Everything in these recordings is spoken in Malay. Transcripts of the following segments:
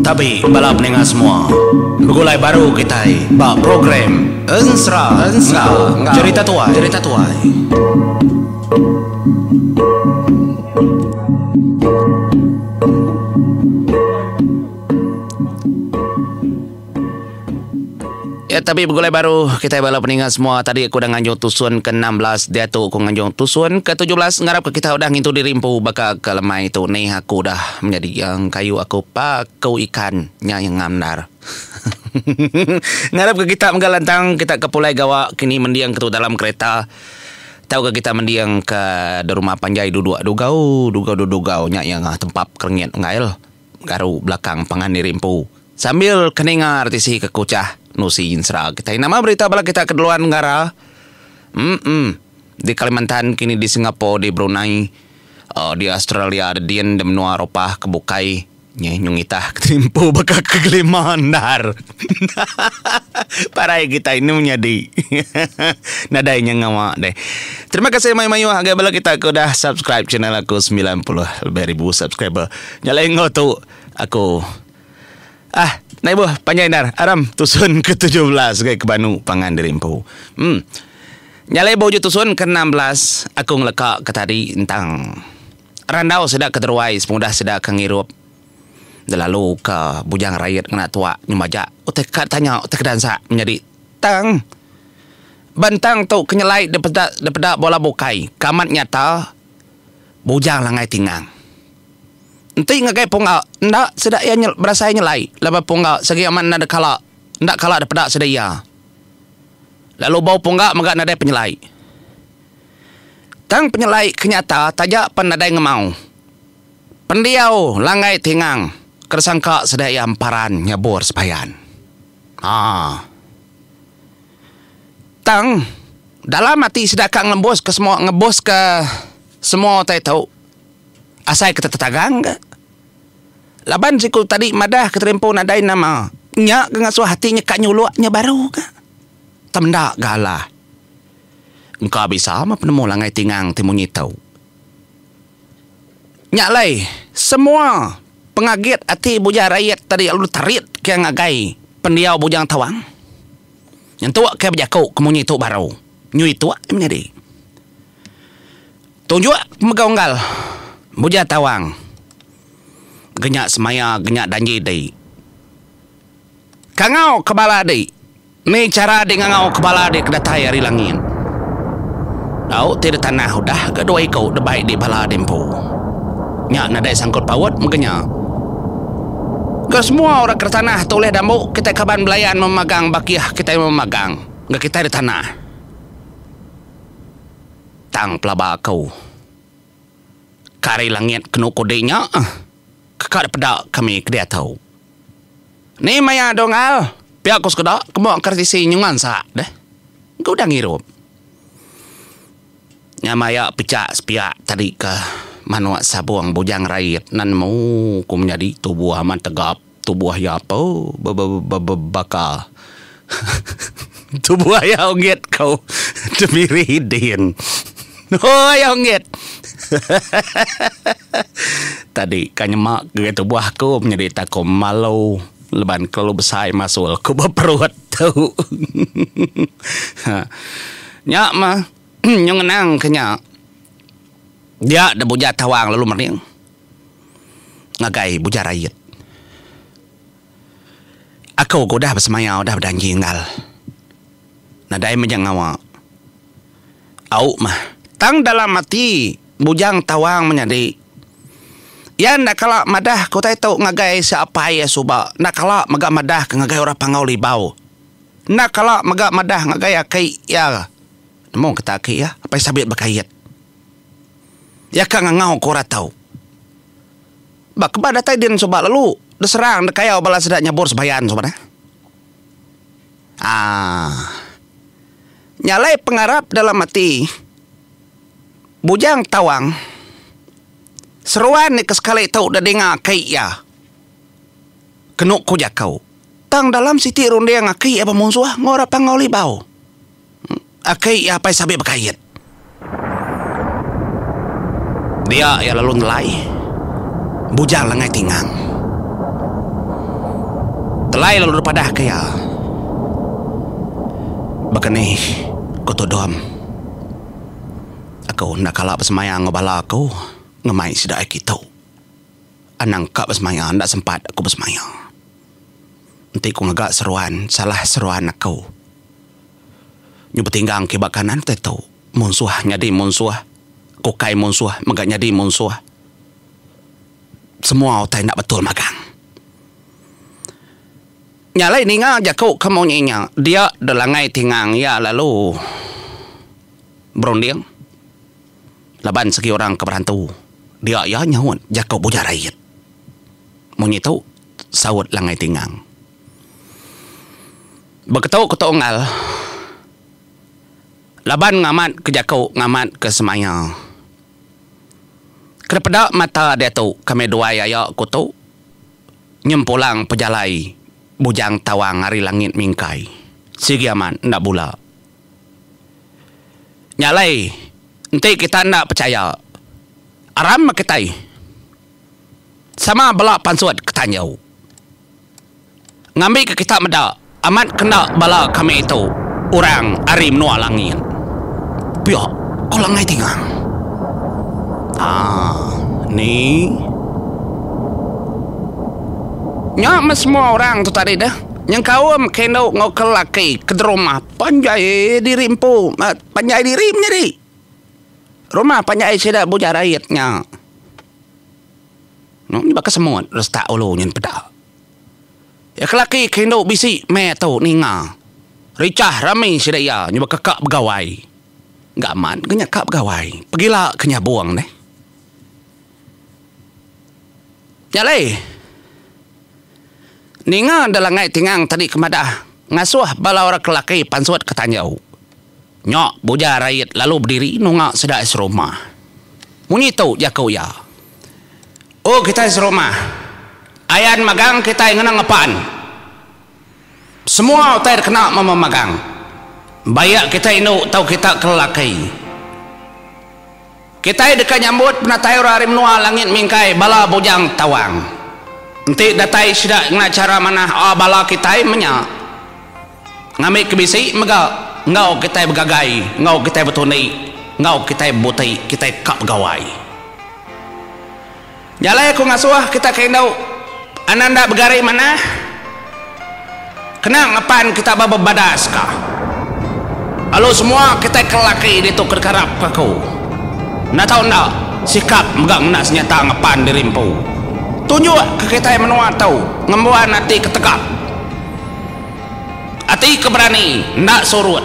Tapi balap dengan semua gulai baru kita program Ensra cerita tuai. Ya, tapi begulai baru kita balap peningan semua. Tadi aku dah nganjung tusun ke-16, dia tu aku nganjung tusun ke-17. Ngarap ke kita udah ngintu dirimpu bakal ke lemai tu. Ni aku dah menjadi yang kayu aku pakau ikannya yang ngamnar. Ngarap ke kita menggalantang kita ke Pulai Gawak kini mendiang ke tu dalam kereta. Tahu ke kita mendiang ke di rumah Panjai dugau nya yang tempap kerengit ngail garu belakang pangan dirimpu. Sambil keningar tisi ke kucah Nusi Insra kita nama berita bala kita keduluan negara di Kalimantan kini di Singapura di Brunei di Australia di benua Eropah kebukai nyung itah ketimpu bakal kegelimandar parai kita ini menjadi nadainya ngamak deh. Terima kasih mayu-mayu agak bala kita aku dah subscribe channel aku 90 lebih ribu subscriber nyalain tu aku naik buah panjang dar aram tusun ke-17 ke Banu pangan dirimpu. Nyalai bojo tusun ke-16 aku ngelekak ke tadi tentang randau sedak keteruai semudah sedak kengirup. Lalu ke bujang rakyat kena tua nyumajak. Utek tanya utek dansa menjadi tang bantang tu kenyelai daripada bola bukai. Kamat nyata bujang langai tingang. Nanti ngagai pungal ndak sedak ia berasa nyelai laba pungal segi aman nada kala ndak kala daripada sedaya lalu bau pungal maga nada penyelai tang penyelai kenyata tajak pandai ngemau pendiau langai tingang kersangka sedaya amparan nyabur sepayan tang dalam hati sedak ngebos ke semua tai tahu asai kita tetagang laban siku tadi madah keterimpu nadai nama nya ngasuh hatinya kak nyuluaknya baru ka temdak galah engkau bisa apa penemu langai tingang timunyi tahu nya lai semua pengagit hati bujang rakyat tadi alu tarit ke ngagai pendiau bujang tawang yang tua ke berjakau kemunyi tu baru nyui tua menjadi tunjuk megawanggal bujang tawang genyak semaya genyak danji dei kangau kebala dei ni cara de ngangau kebala de kedatai hari langit tau tidak tanah udah kedua ikau debai di bala dempo nya nadai sangkut pawat mengenya ke semua orang ke tanah toleh dambu kita kaban belayan memagang bakiah kita memagang enggak kita di tanah tang pelaba kau kari langit kenu kodenya kakak pedak kami kedia tahu ni maya dongal pihak kos kedak kemok kartisi nyungan sa deh kau dah ngirup nya maya pecah sepiak tadi ke manuak sabuang bujang rakyat nan mau ku menjadi tubuh aman tegap tubuh ya apa bakal tubuh ya ongit kau demi ridin ya ongit tadi kanyemak gitu buahku menjadi takut malu leban kalau besar masuk aku berperut tahu nyak mah nyong nang kenya dia ada bujat tawang lalu mering ngagai bujat rakyat aku udah bersemaya udah berjanji ngal nadai menjangawa au mah tang dalam mati bujang tawang menjadi ya nak kala madah kau tahu ngagai siapa ya suba nak kala maga madah ke ngagai orang pangau libau nak kala maga madah ngagai akai ya mau kata akai ya apa sabit bakayat ya kang ngau kau tahu bak kepada taidin suba lalu deserang dekaya balas sedak nyabur sebayan suba nyalai pengarap dalam mati bujang tawang seruan ni kesekali tahu dah dengar kai ya kenuk ko jakau tang dalam siti ronde yang akai apa musuh ngora pangau libau akai apa sabe bakayat Dia ya lalu nelai bujang lengai tingang. Telai lalu daripada kaya. Bakani kutudom. Aku nak kalah bersemayang ngabala aku ngemai sidak kita. Anang kak bersemayang tak sempat aku bersemayang. Nanti aku ngagak seruan, salah seruan aku. Nyu bertinggang ke bak kanan tak tahu. Munsuah nyadi munsuah. Kukai munsuah, magak nyadi munsuah. Semua otai nak betul magang. Nyalai ninga jakau kamu nyinya. Dia delangai tingang ya lalu berunding. Laban segi orang keberantu. Dia ya nyahun jakau bujar rakyat. Munyi tahu sawut langai tingang. Beketau ketua ngal. Laban ngamat ke jakau, ngamat ke semaya. Kepada mata dia tu, kami dua ya aku tu. Nyempulang pejalai. Bujang tawang hari langit mingkai. Sigi aman, ndak bula. Nyalai, nanti kita ndak percaya. Aram makitai. Sama bala pansuat ketanyau. Ngambil ke kita meda. Amat kena bala kami itu. Orang hari menua langit. Biar kau langai tinggal. Ni. Nya semua orang tu tadi dah. Yang kau kena ngokal laki ke rumah panjai diri empu. Panjai diri menjadi. Rumah panjai sudah bujar rakyatnya. Ni bakal semua restak ulu nyen pedak. Ya kelaki kena bisi me tu ninga. Ricah ramai sudah ya nyoba kakak begawai. Gak aman kena kak begawai. Pergilah kenya buang deh. Nyalai. Ninga dalam ngai tingang tadi kemadah. Ngasuh bala orang kelaki pansuat ketanyau. Nyok bujar rakyat lalu berdiri nungak sedak serumah. Munyi tau jakau ya. Oh kita serumah. Ayan magang kita ingin ngepan. Semua otai kena memagang. Bayak kita inu tahu kita kelaki. Kita dekat nyambut penatai hari menua langit mingkai bala bujang tawang. Nanti datai sudah nak cara mana bala kita menya. Ngambil kebisi mega ngau kita bergagai, ngau kita bertuni, ngau kita butai, kita kap gawai. Nyalai aku ngasuh kita kendau ananda bergari mana? Kena ngapan kita babadas kah? Lalu semua kita kelaki itu kerkarap aku. Nak tahu nak sikap megang nak senjata ngapan dirimpu. Tunjuk ke kita yang menua tahu ngembuan hati ketegak. Hati keberani, nak surut,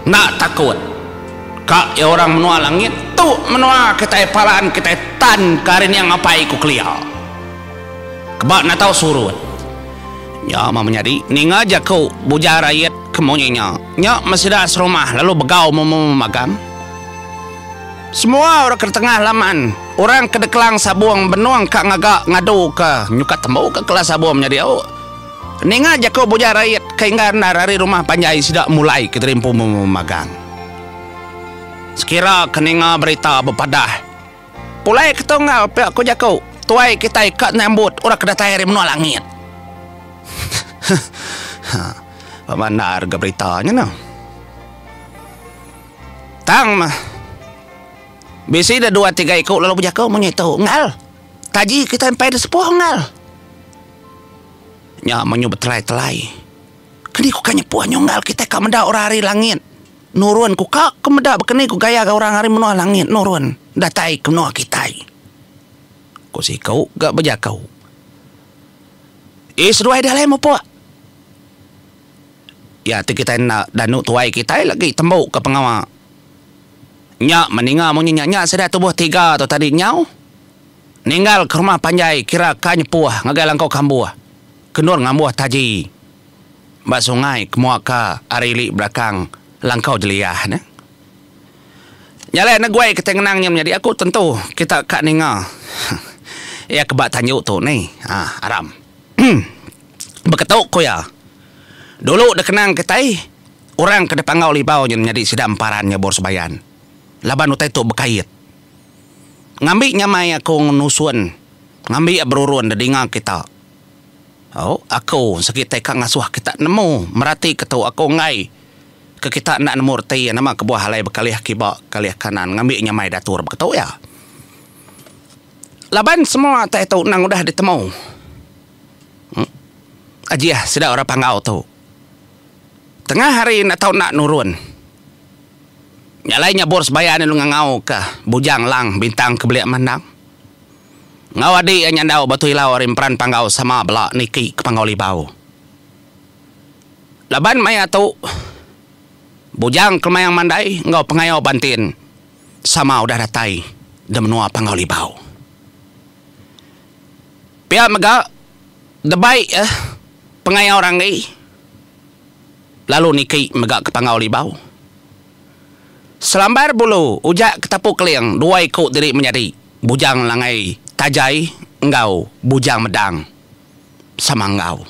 nak takut. Kak ya orang menua langit tu menua kita palaan kita tan karin yang ngapai ku kelia. Kebak nak tahu surut. Ya mama nyadi ninga jakau bujar rakyat kemonyinya. Nya masih dah serumah lalu begau memagang. Semua orang ke tengah laman. Orang ke deklang sabuang benuang kak ngagak ngadu ke nyukat tembau ke kelas sabuang menjadi au. Ninga jakau bujar rakyat keingan dari rumah panjai sudah mulai keterimpu memagang. Sekira keninga berita berpadah. Pulai ketunggal pihak ku jakau. Tuai kita ikat nyambut orang kedatai hari menua langit. Mana harga beritanya no? Tang mah. Bisi dah 2-3 ikut lalu berjakau menyetu ngal. Taji kita sampai dah sepuh ngal. Nya menyu bertelai-telai. Kini ku kanya puan ngal kita ka menda orang hari langit. Nurun ku kak kemeda bekeni ku gaya ka orang hari menua langit nurun. Datai ke menua kita. Ku si kau gak berjakau. Seruai dah lain apa? Ya tu kita nak danuk tuai kita lagi tembuk ke pengawal. Nyak meninggal munyi nyak sudah tubuh 3 tu tadi nyau. Ninggal ke rumah panjai kira kanya puah ngagai langkau kambuah. Kenur ngambuah taji. Mbak sungai kemuaka arili belakang langkau jeliah ne. Nyalai nak gue kita ngenangnya menjadi aku tentu kita kak ningal. Ya kebak tanjuk tu ni. Aram. Beketuk ko ya. Dulu dah kenang ketai. Orang ke depan ngau libau yang menjadi sidam parannya bor sebayan. Laban utai tu berkait. Ngambil nyamai aku nusun. Ngambil berurun dengar kita. Oh, aku sakit tekak ngasuh kita nemu. Merati ketau aku ngai. Ke kita nak nemu reti nama kebuah halai berkaliah kibak, kaliah kanan. Ngambil nyamai datur berketau ya. Laban semua tak tahu nang udah ditemu. Ajiah sudah orang panggau tu. Tengah hari nak tahu nak nurun. Nyalainya bors bayar ni lu ngau ke bujang lang bintang kebeliak mandang. Ngau adik yang nyandau batu ilau rimpran panggau sama belak niki ke panggau libau. Laban maya tu bujang kemayang mandai ngau pengayau bantin sama udah datai demenua panggau libau. Pihak mega debai pengayau orang ni. Lalu niki mega ke panggau libau. Selambar bulu ujak ketapuk keliang dua ikut diri menjadi bujang langai tajai engau bujang medang sama engau.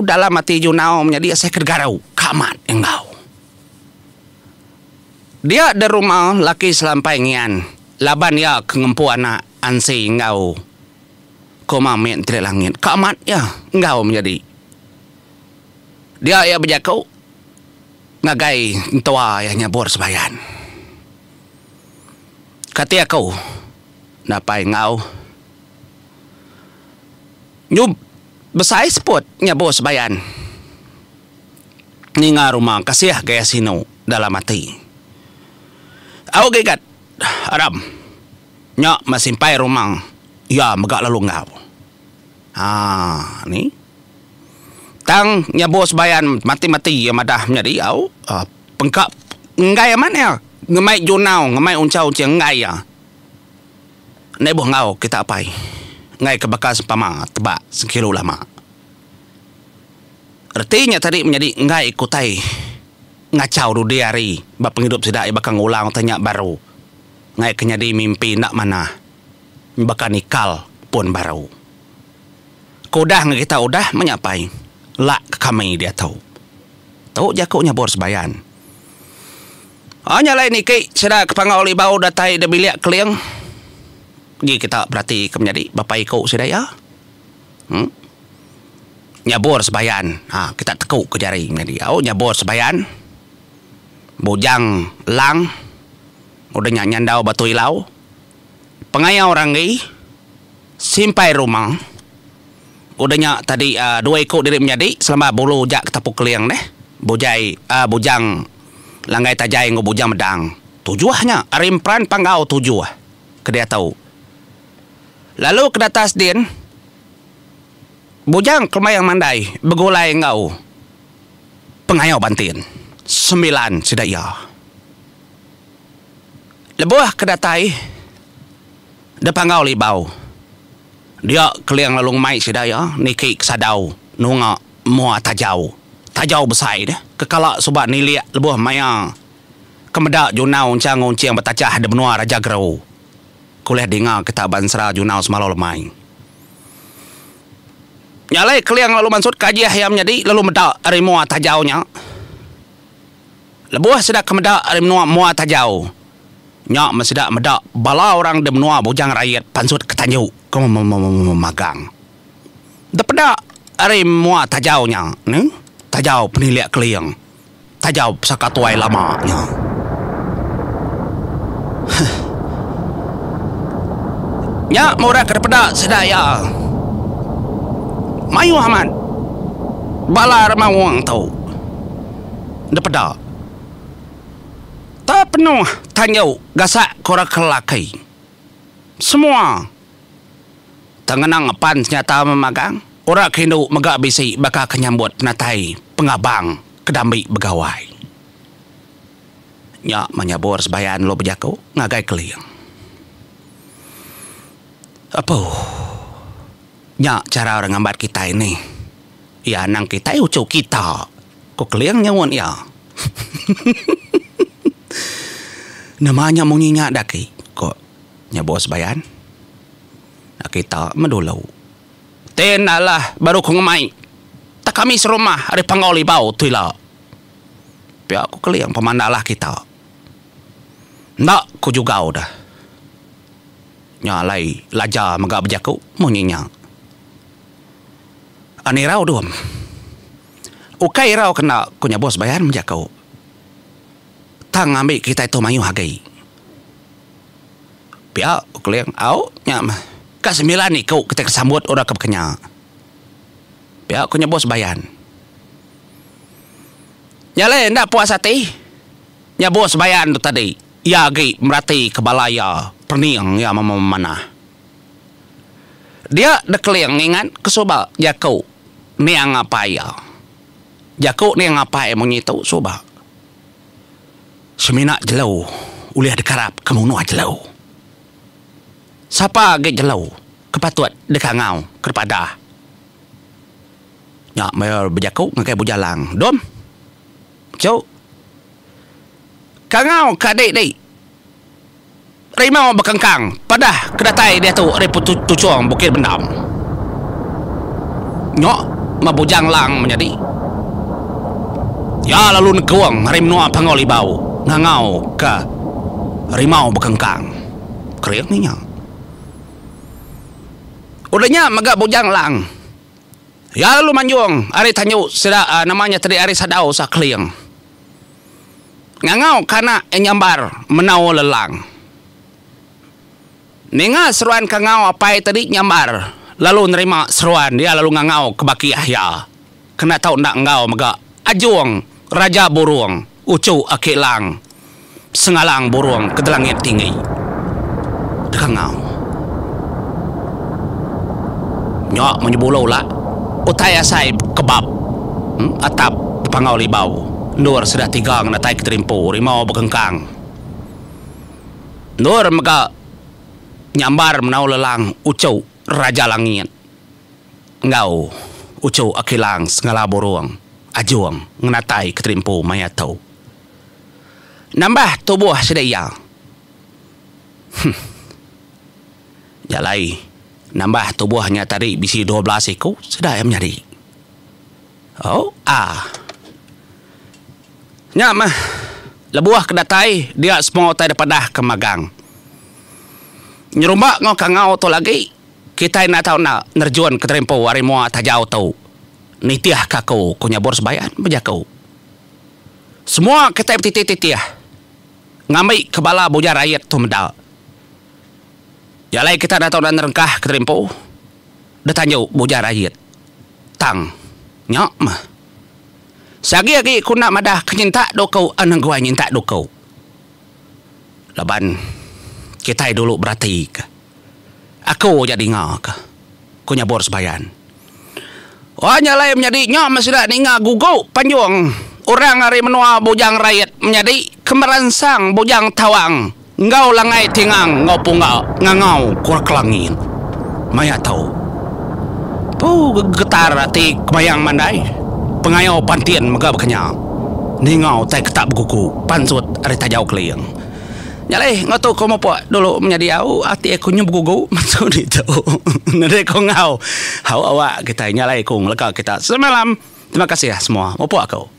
Dalam hati junau menjadi saya kergarau kamat engau. Dia di rumah laki selampai ngian laban ya kengempu anak ansi engau. Koma men tidak langit kamat ya engau menjadi. Dia ya berjakau ngagai tua yang nyabur sebayan. Kata aku napai ngau nyub besai seput nyabur sebayan. Ninga rumah kasih gaya sino dalam hati. Aku gegat Aram nyak masimpai rumah ya megak lalu ngau. Ni tang nyabos bayan mati-mati yang madah menjadi au pengkap ngai man ya ngemai junau ngemai uncau ceng ngai ya nebo ngau kita apai ngai ke bekas pama tebak sekilo lama artinya tadi menjadi ngai ikutai ngacau du diari bab penghidup sedak bakang ulang tanya baru ngai kenyadi mimpi nak mana bakal nikal pun baru kodah kita udah menyapai lak kami dia tahu. Tahu jakuknya bor sebayan. Hanya lain ni ke sedar kepangau libau datai de biliak keliang. Gi kita berarti kemenjadi bapa ikut sedaya. Nyabor sebayan. Kita tekuk ke jari menjadi. Nyabor sebayan. Bujang lang. Udah nyandau batu ilau. Pengayau orang ni. Simpai rumah. Udahnya tadi dua ikut diri menjadi selama bulu jak ketapuk keliang deh. Bujang langai tajai ngo bujang medang. Tujuahnya rimpran panggau tujuh. Kedia tahu. Lalu ke atas din bujang kemayang mandai begulai ngau pengayau bantin 9 sidaya. Lebuah kedatai depanggau libau. Dia keliang lalung mai sidaya niki kesadau nunga mua tajau besar deh kekala subak niliak lebuh maya kemedak junau uncang unciang betacah de benua raja gerau kuliah dengar kita bansra junau semalau lemai nyalai keliang lalu mansut kajiah yang menjadi lalu medak ari mua tajaunya lebuh sedak kemedak ari mua tajau nyak mesedak medak bala orang de benua bujang rakyat pansut ketanjuk magang. Daripada hari mua tajaunya, tajau peniliak keliang, tajau sakatuai lamanya. Ya, murah daripada sedaya. Mayu aman. Bala remawang tau. Daripada. Tak penuh tanyau gasak korang kelakai. Semua tanganang pan senyata memagang ora kinu megak bisi bakal kenyambut penatai pengabang kedambi begawai nya menyabur sebayan lo berjaku ngagai keliang apa nya cara orang ngambat kita ini ya nang kita ucu kita kok keliang nyawon ya namanya munyinya daki kok nyabur sebayan kita medulau. Tenalah baru ku ngemai. Tak kami serumah ada panggau libau tu lah. Pihak aku keliang pemandalah kita. Nak ku juga udah. Nyalai laja magak berjaku munyinya. Ani rau dum. Ukai rau kena kunya bos bayar menjaku. Tang ambil kita itu mayu hagai. Pia ukliang au nyam. Ka 9 ni kau kita kesambut orang ke kenya. Pia kunya bos bayan. Nyale ndak puas hati. Nya bos bayan tu tadi. Ya gi merati ke balaya perniang ya mama mana. Dia dekliang ingat kesoba jakau niang apa ya. Jakau niang apa yang menyitu soba. Semina jelau uliah dekarap kemunuh jelau. Siapa ge jelau kepatut dekangau kepada. Nya mayor berjakau ngakai bujalang. Dom. Cau. Kangau kadek dek. Rimau berkengkang. Padah kedatai dia tu reput tucuang bukit bendam. Nyok mabujang lang menjadi. Ya lalu nekewang rimnua pangoli bau. Ngangau ke rimau berkengkang. Kering ni nya. Udahnya magak bujang lang. Ya lalu manjuang. Ari tanyu sida namanya tadi ari sadau sa kliang. Ngangau kana enyambar menau lelang. Ninga seruan kangau apa tadi nyambar. Lalu nerima seruan dia lalu ngangau ke baki ahya. Kena tahu nak ngau maga ajuang raja burung ucu akilang sengalang burung ke langit tinggi. Dekangau. Nyok menyebuluh lah. Utaya sai kebab. Atap pangau libau. Nur sudah tigang natai keterimpu rimau berkengkang. Nur maka nyambar menau lelang ucau raja langit. Ngau ucau akilang sengala burung ajuang natai keterimpu mayatau. Nambah tubuh sedaya. Jalai nambah tubuhnya tadi bisi 12 ekor sedaya menjadi. Oh Nyam lebuah kedatai dia semua tai daripada kemagang. Nyerumba ngau kangau tu lagi kita nak tahu nak nerjuan keterimpu harimau tajau tu. Nitiah kakau kunya bors bayan berjakau. Semua kita titih-titih ngambil kepala bujar rakyat tu mendak. Jalai kita nak tahu nak nerengkah keterimpu. Dia tanjuk bujar rakyat. Tang nyok mah. Sagi-agi ku nak madah kenyinta dokau anang gua nyinta dokau. Laban kita dulu berarti ke. Aku jadi ngak. Ku nyabor sebayan. Wah nyalai menjadi nyok masih ninga gugu panjang. Orang hari menua bujang rakyat menjadi kemeransang bujang tawang. Ngau langai tingang ngau punga ngangau kurak langin. Maya tahu. Getar hati kebayang mandai. Pengayau pantian megah berkenyang. Ningau tai ketak berkuku. Pansut ari tajau keliang. Nyalai ngau tu kau mau puak dulu menjadi au. Hati aku nyu berkuku. Maksud itu. Nade kau ngau. Hau awak kita nyalai kong lega kita semalam. Terima kasih ya semua. Mau puak kau.